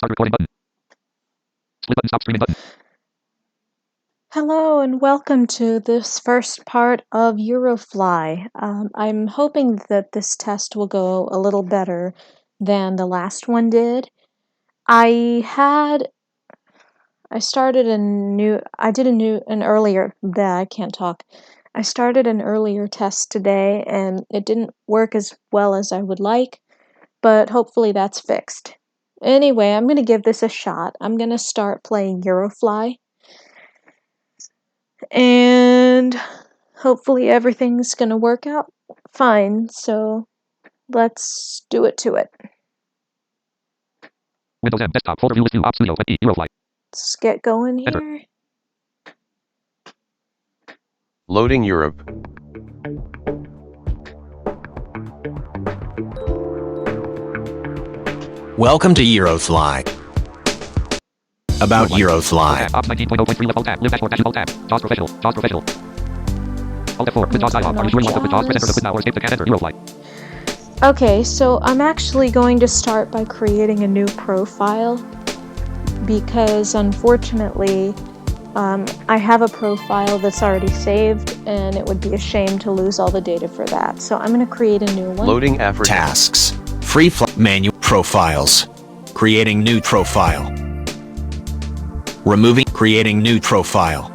Start recording button. Split button. Stop streaming button. Hello and welcome to this first part of Eurofly. I'm hoping that this test will go a little better than the last one did. I started an earlier test today and it didn't work as well as I would like, but hopefully that's fixed. Anyway, I'm going to give this a shot. I'm going to start playing Eurofly. And hopefully everything's gonna work out fine, so let's do it to it. Windows M desktop folder view list view op studio E Eurofly. Let's get going here. Enter. Loading Europe. Welcome to Eurofly. About Eurofly. Ops 19.0.3 left alt tab. Live dashboard dash alt tab. JAWS professional. JAWS professional. Alt F4. Quit JAWS dialog. Are you sure you want to quit JAWS? Press enter to quit now or escape the cat. Enter Eurofly. Okay, so I'm actually going to start by creating a new profile because unfortunately I have a profile that's already saved and it would be a shame to lose all the data for that. So I'm going to create a new one. Loading Africa. Tasks. Free menu. Profiles. Creating new profile. Removing. Creating new profile.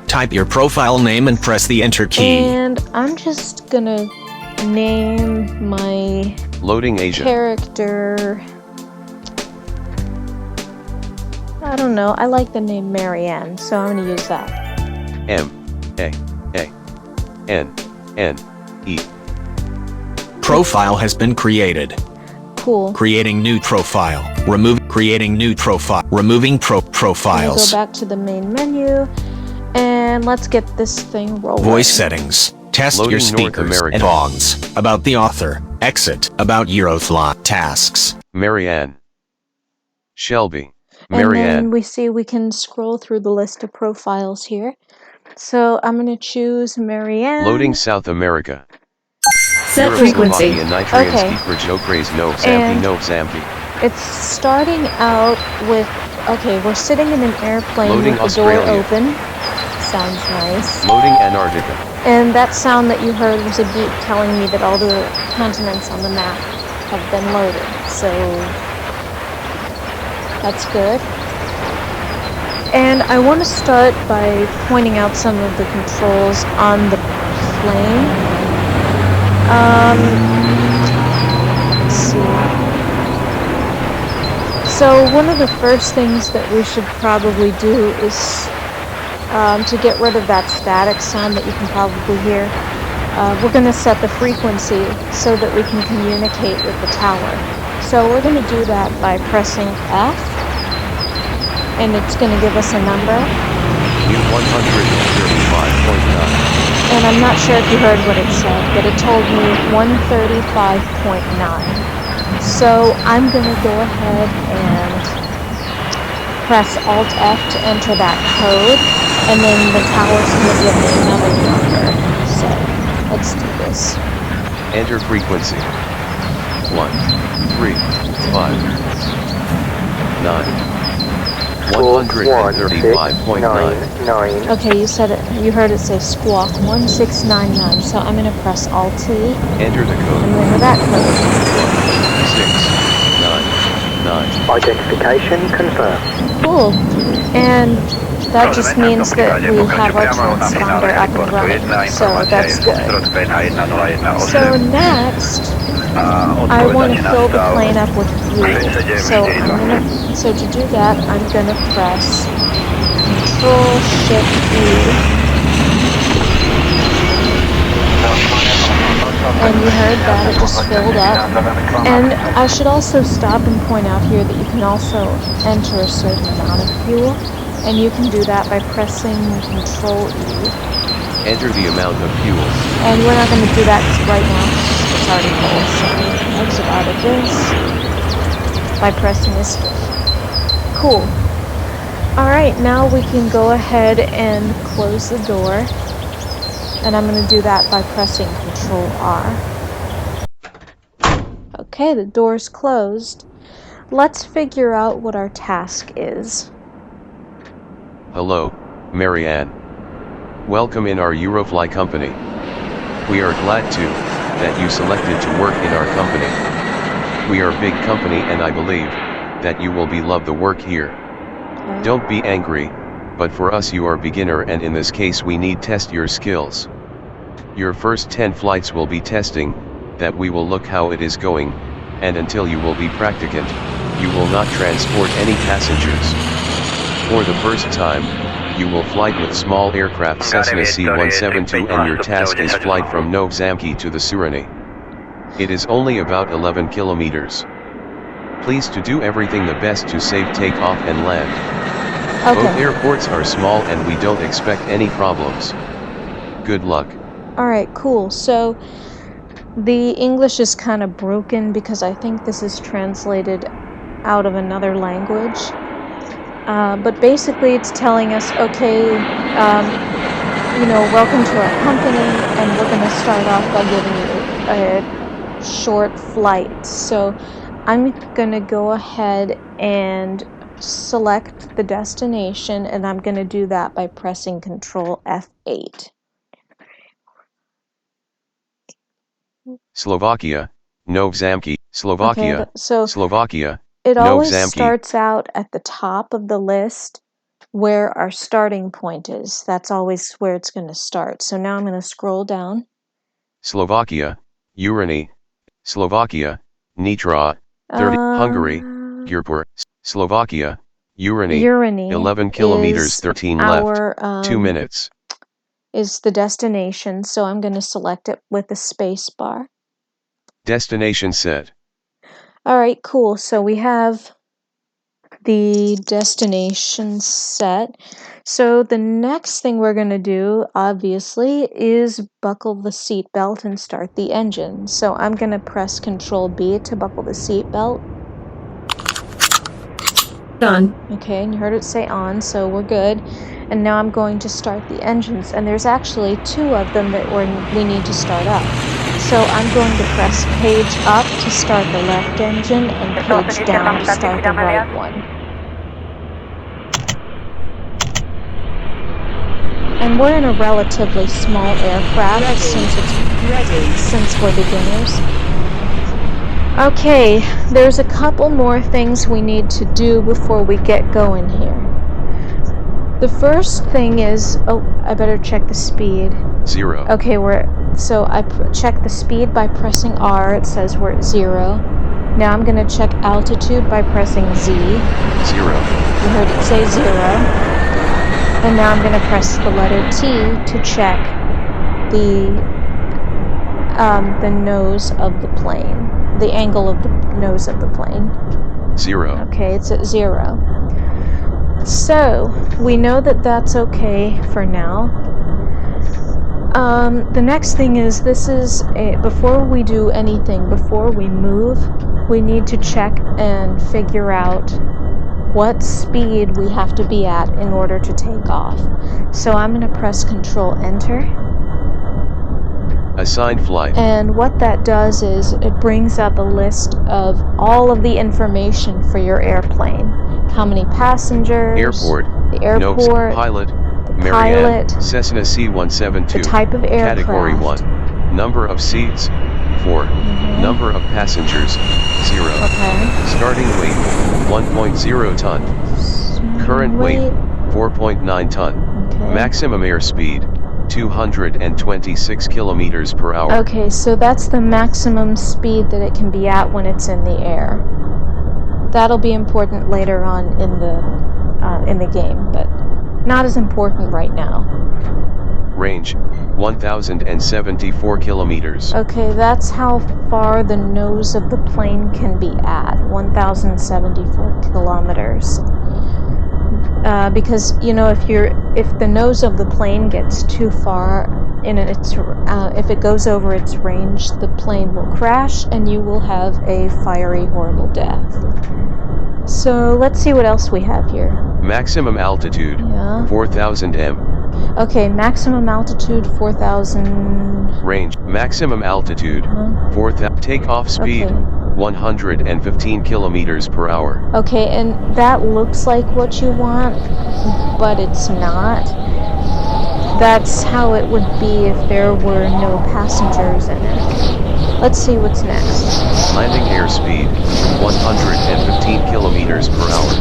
Type your profile name and press the enter key. And I'm just gonna name my Loading Asia. character, I don't know, I like the name Marianne, so I'm gonna use that. M-A-A-N-N-E. Profile has been created. Cool. Creating new profile. Creating new profile. Removing profiles. Go back to the main menu, and let's get this thing rolling. Voice settings. Test Loading your North speakers America. and songs. About the author. Exit. About Eurofly. Tasks. Marianne. Shelby. And then Marianne. we see we can scroll through the list of profiles here. So I'm gonna choose Marianne. Loading South America. Set frequency. Nitrian Okay. speaker Joe Craze no Zampi And- no Zampi. It's starting out with, okay, we're sitting in an airplane Loading with the door Australia. open. Sounds nice. Loading Antarctica. And that sound that you heard was a beep telling me that all the continents on the map have been loaded. So that's good. And I want to start by pointing out some of the controls on the plane. Let's see. So one of the first things that we should probably do is to get rid of that static sound that you can probably hear. We're going to set the frequency so that we can communicate with the tower. So we're going to do that by pressing F, and it's going to give us a number. U 135.9. And I'm not sure if you heard what it said, but it told me 135.9. So I'm going to go ahead and press Alt F to enter that code, and then the tower's going to give me another number. So let's do this. Enter frequency. 1 3 5 9. 135.9. Okay, you heard it say squawk 1699, so I'm going to press Alt T Enter the and code. enter that code. 6 9 9. Identification confirmed. Cool. And that just means that we have our transponder up and running, so that's good. So next, I want to fill the plane up with fuel. So to do that, I'm gonna press Control Shift E. And you heard that, it just filled up. And I should also stop and point out here that you can also enter a certain amount of fuel, and you can do that by pressing Control E. Enter the amount of fuel. And we're not going to do that right now, it's already full, so exit out of this by pressing Escape. Cool. Alright, now we can go ahead and close the door. And I'm going to do that by pressing Control R. Okay, the door's closed. let's figure out what our task is. Hello, Marianne. Welcome in our Eurofly company. We are glad that you selected to work in our company. We are a big company and I believe that you will love the work here. Okay. Don't be angry, but for us you are beginner and in this case we need test your skills. Your first 10 flights will be testing, that we will look how it is going, and until you will be practicant, you will not transport any passengers. For the first time, you will flight with small aircraft Cessna C-172 and your task is flight from Novi Zamki to the Suriname. It is only about 11 kilometers. Please to do everything the best to safe takeoff and land. Okay. Both airports are small and we don't expect any problems. Good luck. Alright, cool. So, the English is kind of broken because I think this is translated out of another language. But basically it's telling us, okay, welcome to our company, and we're going to start off by giving you a short flight. So I'm going to go ahead and select the destination, and I'm going to do that by pressing Control F8. Slovakia, Novi Zamki, Slovakia, Okay, so Slovakia, it Novi always Zamki. starts out at the top of the list where our starting point is. That's always where it's going to start. So now I'm going to scroll down. Slovakia, Urani, Slovakia, Nitra, 30, Hungary, Girpur, Slovakia, Urani, 11 kilometers, 13 left, 2 minutes. Is the destination, so I'm going to select it with the space bar. Destination set. Alright, cool. So we have the destination set. So the next thing we're going to do, obviously, is buckle the seatbelt and start the engine. So I'm going to press Control B to buckle the seatbelt. Done. Okay, and you heard it say on, so we're good. And now I'm going to start the engines, and there's actually 2 of them that we need to start up. So I'm going to press page up to start the left engine and page down to start the right one. And we're in a relatively small aircraft since we're beginners. Okay, there's a couple more things we need to do before we get going here. The first thing is, I better check the speed. 0. Okay, so I check the speed by pressing R. It says we're at 0. Now I'm going to check altitude by pressing Z. 0. You heard it say 0. And now I'm going to press the letter T to check the nose of the plane. The angle of the nose of the plane. 0. Okay, it's at 0. So, we know that that's okay for now. The next thing is, before we do anything, before we move, we need to check and figure out what speed we have to be at in order to take off. So I'm going to press Control Enter. Assign flight. And what that does is it brings up a list of all of the information for your airplane. How many passengers, Airport, the airport, pilot, the Marianne, pilot, Cessna C-172, the type of aircraft, Category 1, number of seats, 4, number of passengers, 0, Okay. starting weight, 1.0 ton, current weight, 4.9 ton, Okay. maximum airspeed, 226 kilometers per hour. Okay, so that's the maximum speed that it can be at when it's in the air. That'll be important later on in the game, but not as important right now. Range, 1,074 kilometers. Okay, that's how far the nose of the plane can be at, 1,074 kilometers. Because if the nose of the plane gets too far if it goes over its range, the plane will crash and you will have a fiery, horrible death. So let's see what else we have here. Maximum altitude, 4,000 m. Okay, maximum altitude 4,000. Range, maximum altitude, 4,000. Takeoff speed, 115 kilometers per hour. Okay, and that looks like what you want, but it's not. That's how it would be if there were no passengers in it. Let's see what's next. Landing airspeed, 115 kilometers per hour.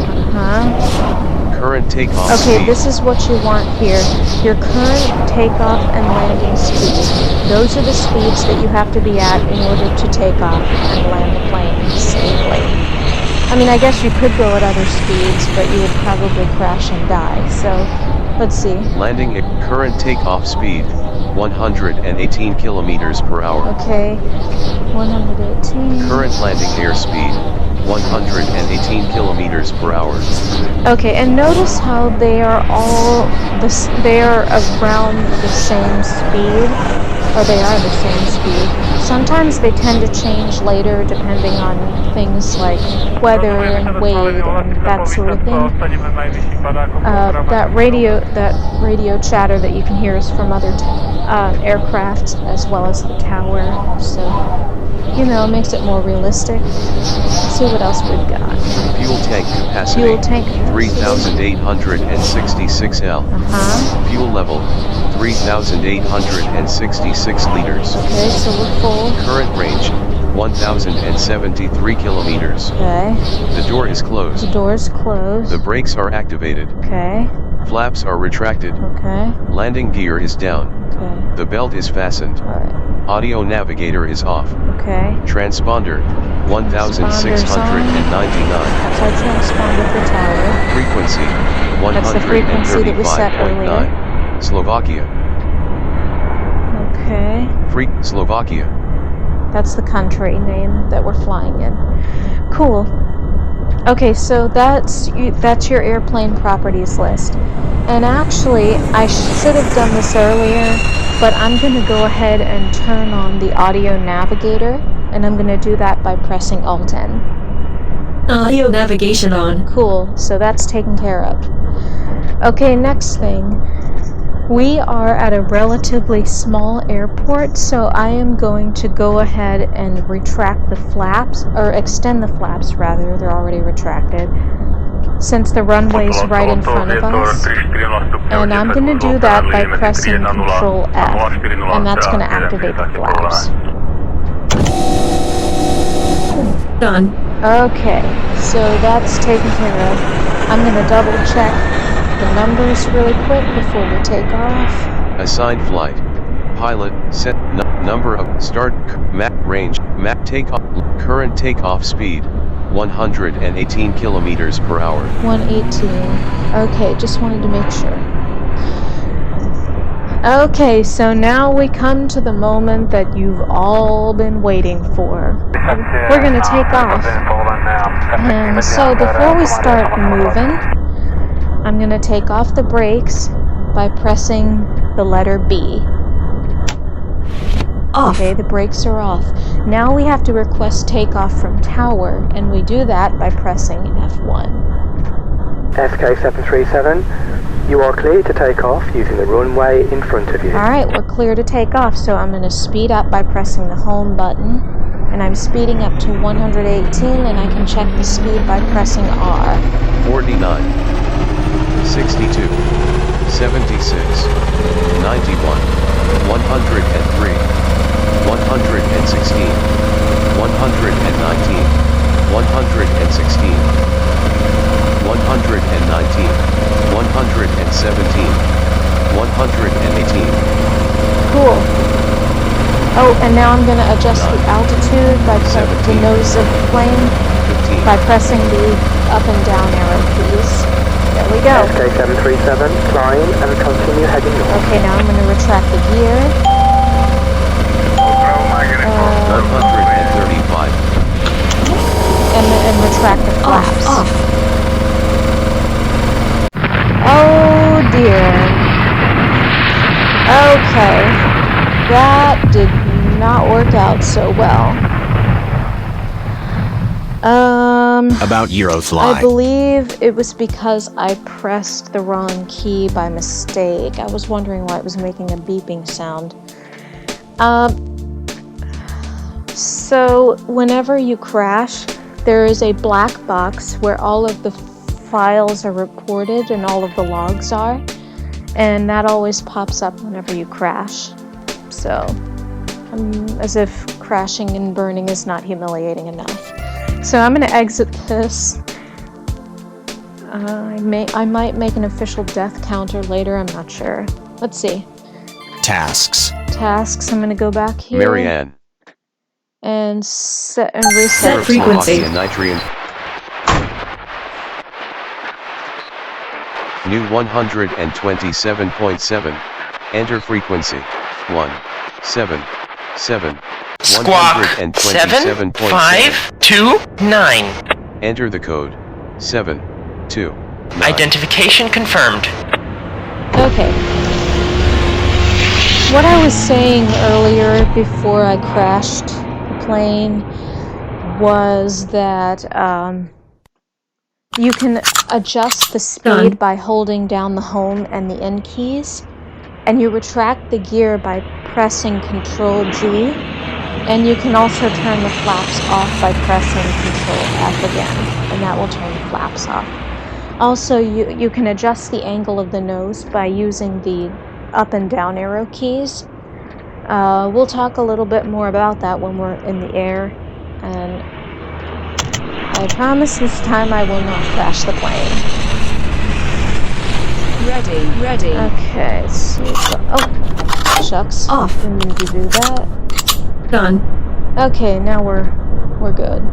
Current takeoff Okay, speed. this is what you want here. Your current takeoff and landing speed. Those are the speeds that you have to be at in order to take off and land the plane safely. I mean, I guess you could go at other speeds, but you would probably crash and die. So, let's see. Landing current takeoff speed, 118 kilometers per hour. Okay, 118. Current landing airspeed, 118 kilometers per hour. Okay, and notice how they are all they are around the same speed, or they are the same speed. Sometimes they tend to change later depending on things like weather and weight and that sort of thing. That radio chatter that you can hear is from other aircraft as well as the tower, so you know, it makes it more realistic. Let's see what else we've got. Fuel tank capacity, Fuel tank capacity. 3,866 L. Fuel level, 3,866 liters. Okay, so we're full. Current range, 1,073 kilometers. Okay. The door is closed. The door is closed. The brakes are activated. Okay. Flaps are retracted. Okay. Landing gear is down. Okay. The belt is fastened. Alright. Audio navigator is off. Okay. Transponder, 1,699. That's our transponder for tower. Frequency, That's the frequency that we set earlier. 135.9. Slovakia. Okay. Slovakia. That's the country name that we're flying in. Cool. Okay, so that's your airplane properties list. And actually, I should have done this earlier, but I'm going to go ahead and turn on the audio navigator, and I'm going to do that by pressing Alt-N. Audio navigation on. Cool, so that's taken care of. Okay, next thing. We are at a relatively small airport, so I am going to go ahead and retract the flaps, or extend the flaps rather, they're already retracted, since the runway's right in front of us. And I'm going to do that by pressing Control F, and that's going to activate the flaps. Done. Okay, so that's taken care of. I'm going to double check the numbers really quick before we take off. Assigned flight. Pilot, set, number of, start, map, range, map, takeoff, current takeoff speed, 118 kilometers per hour. 118. Okay, just wanted to make sure. Okay, so now we come to the moment that you've all been waiting for. We're going to take off. And so before we start moving, I'm going to take off the brakes by pressing the letter B. Off. Okay, the brakes are off. Now we have to request takeoff from tower, and we do that by pressing F1. SK737, you are clear to take off using the runway in front of you. Alright, we're clear to take off, so I'm going to speed up by pressing the home button. And I'm speeding up to 118, and I can check the speed by pressing R. 49, 62, 76, 91, 103, 116, 119, 116, 119, 117, 118. Cool. Oh, and now I'm going to adjust the altitude by the nose of the plane 15, by pressing the up and down arrow keys. There we go. SK737, climb and continue heading north. Okay, now I'm going to retract the gear. 135. And retract the flaps. Off. Oh dear. Okay. That did not work out so well. About Eurofly. I believe it was because I pressed the wrong key by mistake. I was wondering why it was making a beeping sound. So whenever you crash, there is a black box where all of the files are recorded and all of the logs are, and that always pops up whenever you crash. So, as if crashing and burning is not humiliating enough. So I'm going to exit this. I might make an official death counter later, I'm not sure. Let's see. Tasks. Tasks, I'm going to go back here. Marianne. And set and reset. Set frequency. Nitrian. New 127.7. Enter frequency. 177. Squawk 7529. Enter the code. 729. Identification confirmed. Okay. What I was saying earlier before I crashed the plane was that you can adjust the speed by holding down the home and the N keys, and you retract the gear by pressing Control G, and you can also turn the flaps off by pressing Control F again, and that will turn the flaps off. Also, you can adjust the angle of the nose by using the up and down arrow keys. We'll talk a little bit more about that when we're in the air, and I promise this time I will not crash the plane. Ready. Okay, so oh, shucks. Off. Didn't need to do that. Done. Okay, now we're good.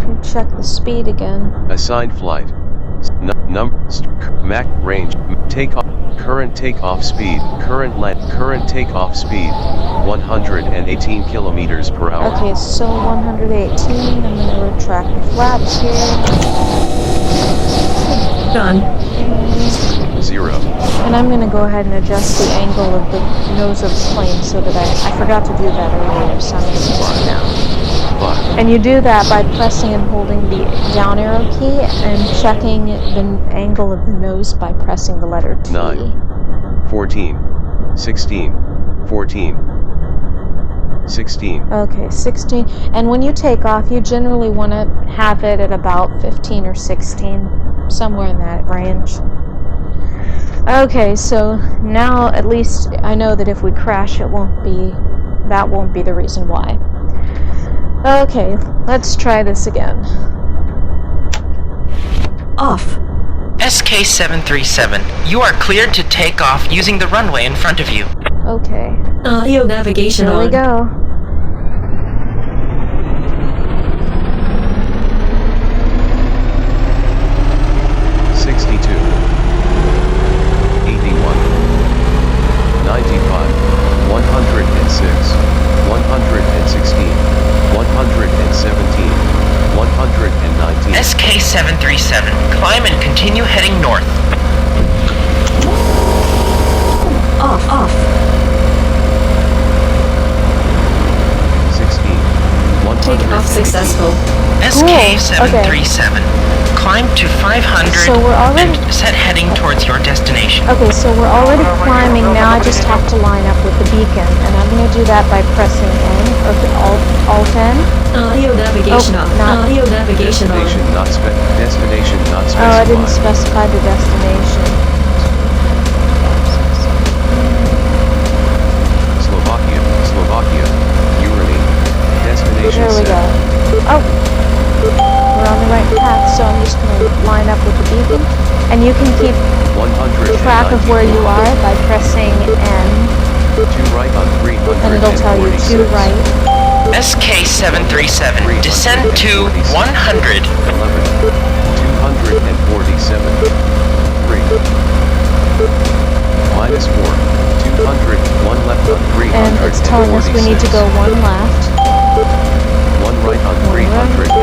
We'll check the speed again. Assigned flight. Mach range. Takeoff. Current takeoff speed. Current takeoff speed. 118 kilometers per hour. Okay, so 118. I'm gonna retract the flaps here. Done. 0. And I'm gonna go ahead and adjust the angle of the nose of the plane so that I forgot to do that earlier, so I'm gonna do it now. 5. And you do that by pressing and holding the down arrow key and checking the angle of the nose by pressing the letter T. 9. 14. 16. 14. 16. Okay, 16. And when you take off, you generally want to have it at about 15 or 16, somewhere in that range. Okay, so now at least I know that if we crash, that won't be the reason why. Okay, let's try this again. Off. SK-737, you are cleared to take off using the runway in front of you. Okay. Audio navigation Here on. we go. SK-737, climb and continue heading north. Off. 16. Takeoff successful. SK-737, climb to 500 So we're already... and set heading towards your destination. Okay, so we're already climbing. Now I just have to line up with the beacon, and I'm going to do that by pressing N, or Alt N. Audio navigation on. Audio navigation on. Destination not specified. Oh, I didn't specify the destination. Slovakia, Eurofly. Destination There we set. go. Oh, we're on the right path, so I'm just going to line up with the beacon. And you can keep 194. track of where you are by pressing N, 2 right on 346. and it'll tell you 2 right. SK-737, descend to 100. 11. 247. 3. Minus 4. 200. 1 left on 340. And it's telling us we need to go 1 left. 1 right on 340. 1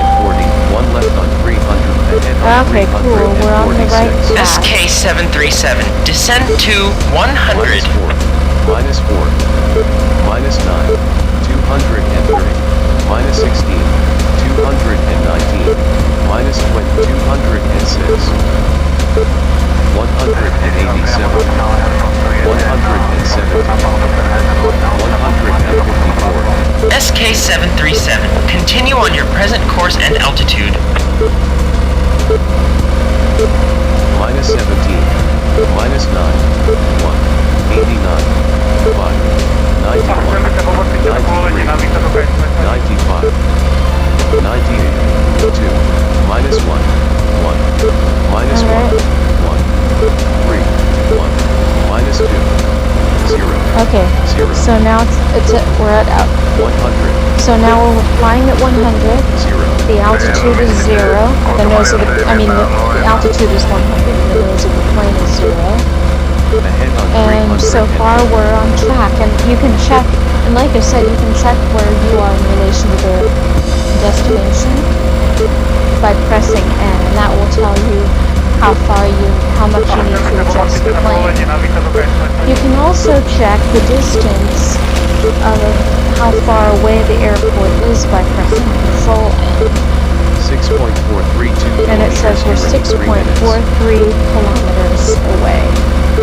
left on 300. Okay, cool. We're on the right path. SK-737, descend to 100. Minus 4. Minus 9. 230. Minus 16. 219. Minus 20. 206. 187. 170. 154. SK737, continue on your present course and altitude. Minus 17, minus 9, 1, 89, 5, 91, 93, 95, 98, 2, minus 1, 1, minus 1, 1, 3, 1, minus 2, 0, Okay. 0, So now we're at 100, So now we're flying at 100. 0, The altitude is 0. The nose of the altitude is 100. The nose of the plane is 0. ahead on And 300 so far we're on track. And you can check, and like I said, you can check where you are in relation to the destination by pressing N, and that will tell you how much you need to adjust the plane. You can also check the distance of how far away the airport is by pressing Control N. 6.432 And it says we're kilometers, 6.43 kilometers away.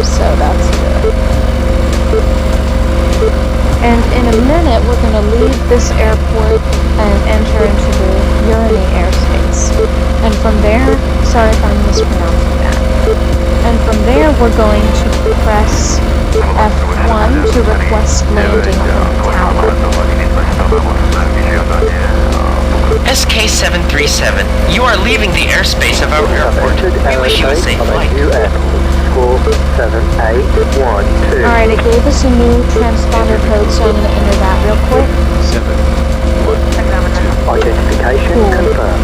So that's good. And in a minute, we're going to leave this airport and enter into the Eurofly airspace. And from there, sorry if I'm mispronouncing that. And from there, we're going to press F1 to request landing from the tower. SK737, you are leaving the airspace of our airport. We wish you a safe flight. 478112. Alright, it gave us a new transponder code, so I'm going to enter that real quick. 7, 1, 2. Identification confirmed.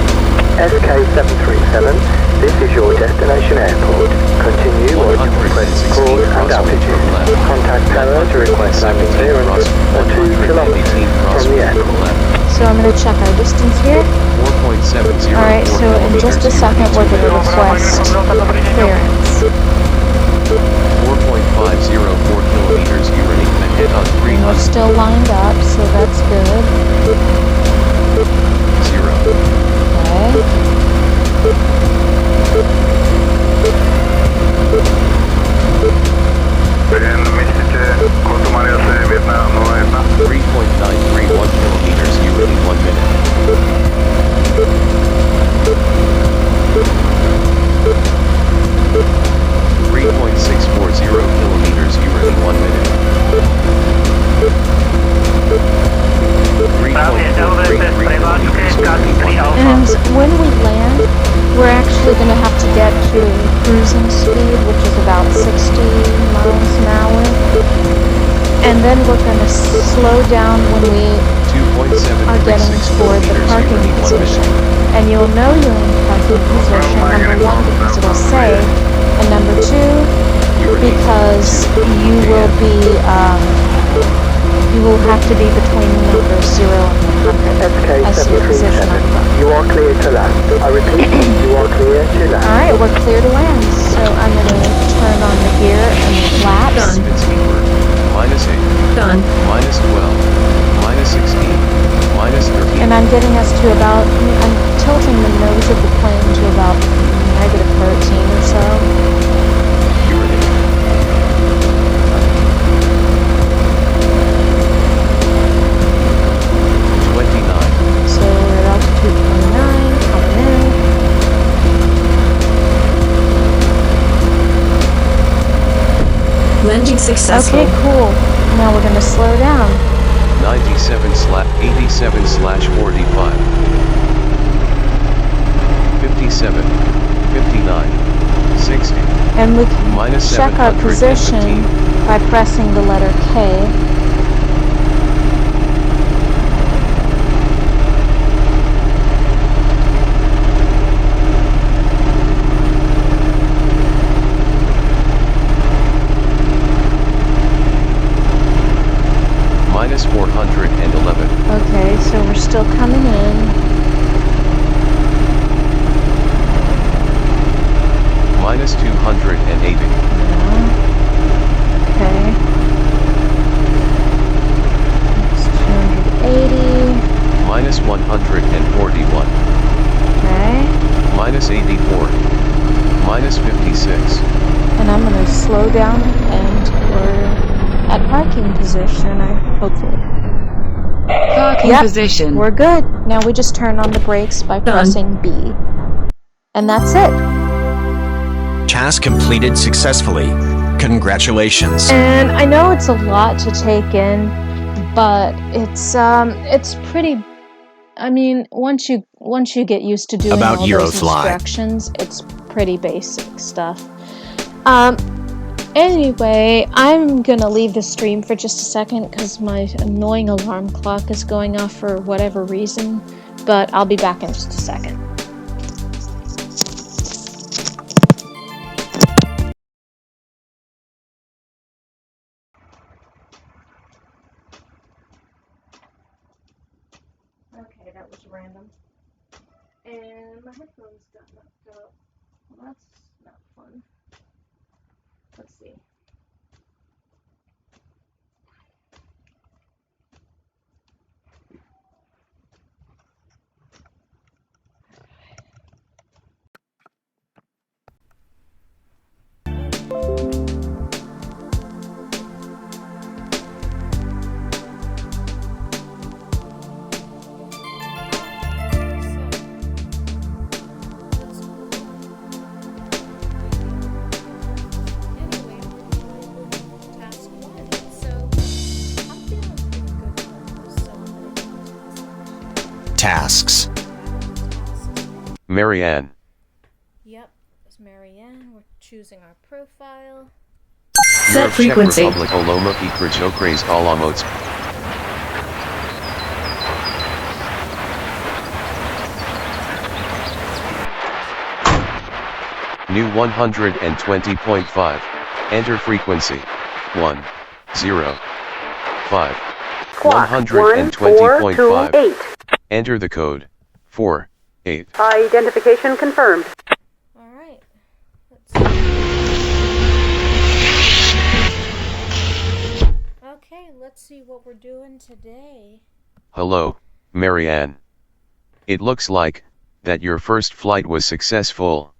SK737, this is your destination airport. Continue on your request course and altitude. Contact tower to request landing clearance at 2 kilometers from the airport. So I'm going to check our distance here. 4.704 Alright, so in just a second we're going to request clearance. 4.504 kilometers, you ready ahead on And we're 300, still lined up, so that's good. 0, Okay. 3.931 kilometers, you ready 1 minute. 3.640 kilometers, you ready 1 minute. 3.433 kilometers, you ready 1 minute. And when we land, we're actually going to have to get to cruising speed, which is about 60 miles an hour. And then we're going to slow down when we are getting 2.736 toward the kilometers, you parking ready 1 position. minute. And you'll know you're in parking position, number one, because it'll say, and number two, because you will have to be between numbers 0 and 100 as your position on the front. You are clear to land. I repeat, you are clear to land. Alright, we're clear to land. So I'm going to turn on the gear and the flaps. Done. Spin speedward, minus 8, Done. minus 12, minus 16, minus 13. And I'm getting us to about, I'm tilting the nose of the plane to about negative 13 or so. You ready? 29, So we're at altitude 29, coming in. Landing successful. Okay, cool. Now we're going to slow down. 87/45, 57, 59, 60, And we can minus check our 715. position by pressing the letter K. minus 411, Okay, so we're still coming in. minus 280, Okay. It's 280. minus 141, Okay. minus 84, minus 56, And I'm going to slow down and we're at parking position, hopefully. Parking Yep, position. we're good. Now we just turn on the brakes by pressing B. And that's it. Task completed successfully. Congratulations. And I know it's a lot to take in, but it's pretty. I mean, once you get used to doing About all those Eurofly. instructions, it's pretty basic stuff. Anyway, I'm gonna leave the stream for just a second because my annoying alarm clock is going off for whatever reason, but I'll be back in just a second. Okay, that was random. And my headphones got knocked out. Well, that's not fun. Let's see. Tasks. Marianne. Yep, it's Marianne. We're choosing our profile. Set frequency. Czech Republic Oloma Ikrajokres Alamots. New 120.5. Enter frequency. 1, 0, 5. Clock 120.5. 1428. Enter the code. 4, 8. Identification confirmed. Alright. Let's see. Okay, let's see what we're doing today. Hello, Marianne. It looks like that your first flight was successful.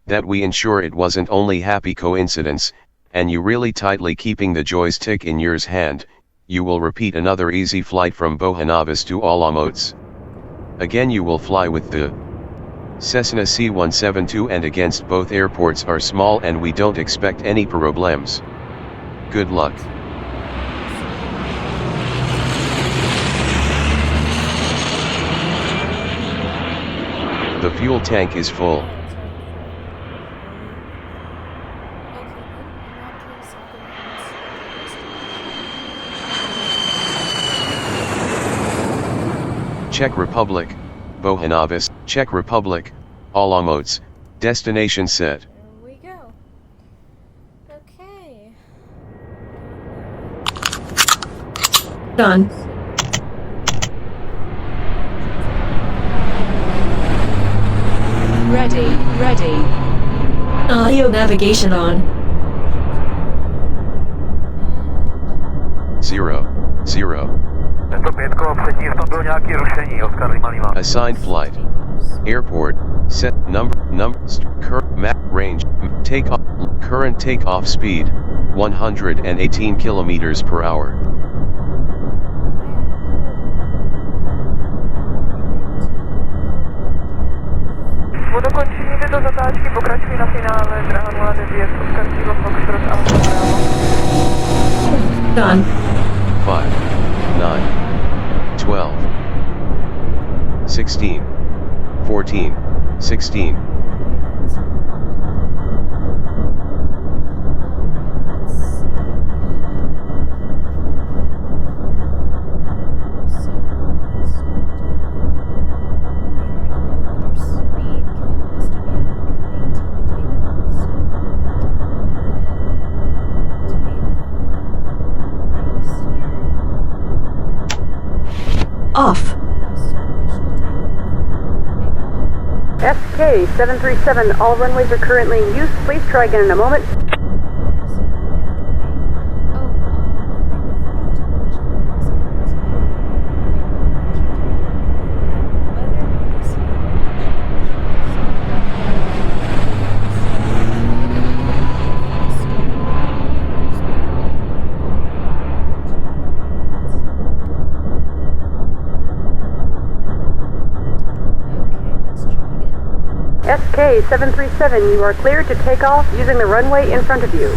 That we ensure it wasn't only happy coincidence, and you really tightly keeping the joystick in yours hand, you will repeat another easy flight from Bohanavis to Olomouc. Again you will fly with the Cessna C-172 and against both airports are small and we don't expect any problems. Good luck. The fuel tank is full. Czech Republic, Bohanavis, Czech Republic, Olomouc, destination set. There we go. Okay. Done. Ready. Audio navigation on. 0, 0. Assigned flight. Airport, set, number, current map, range, takeoff, current takeoff speed, 118 kilometers per hour. Po dokončení této zatáčky pokračují na finále Praha 09 Oscar Kilo Foxtrot Alfa Bravo. Done. 5, 9, 12, 16, 14, 16. Off. SK 737, all runways are currently in use. Please try again in a moment. SK-737, you are cleared to take off using the runway in front of you.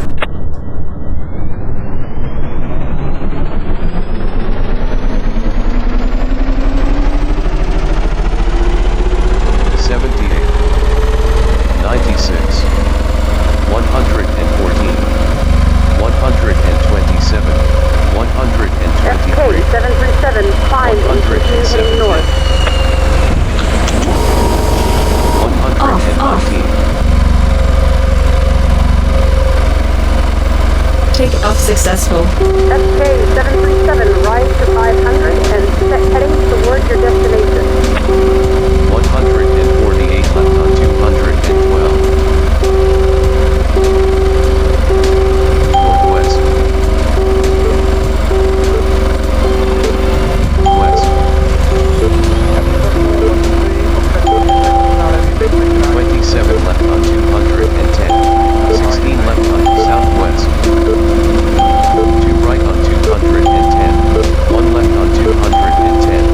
SK-737, climb and continue heading north. 119. Takeoff successful. SK-737, rise to 500 and set heading toward your destination. 148 left on 212. Northwest. West. 27 left on 210. 16 left on southwest. 2 right on 210. 1 left on 210.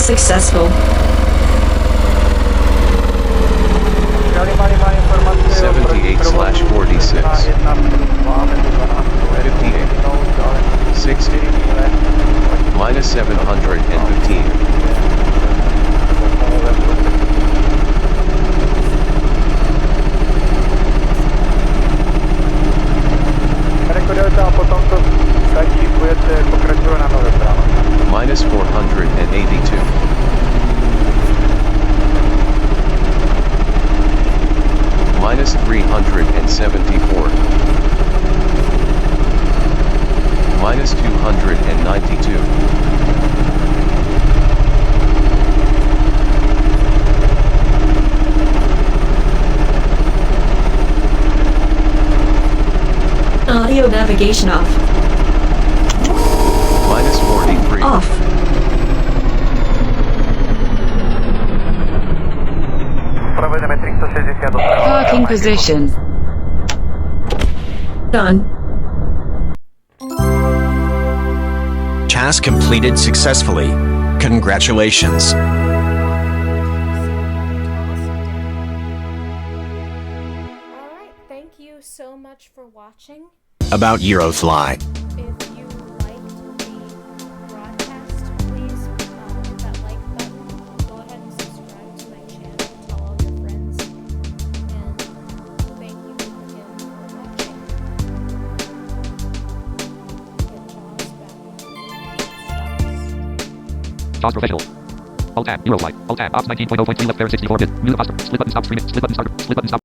successful. 78/46. 58. 60. Minus 715. Minus 482. Minus 374. Minus 292. Audio navigation off. Minus 43. Off. Parking position. Done. Task completed successfully. Congratulations. Alright, thank you so much for watching. About Eurofly. If you like the broadcast, please hit that like button. Go ahead and subscribe to my channel. Tell all your friends. And thank you again for watching. Get Jaws back. JAWS Professional. Alt tab, Eurofly. Alt tab, Ops 19.0.3 left there 64 bit. New deposit. Split button stop streaming. Split button starter. Split button stop.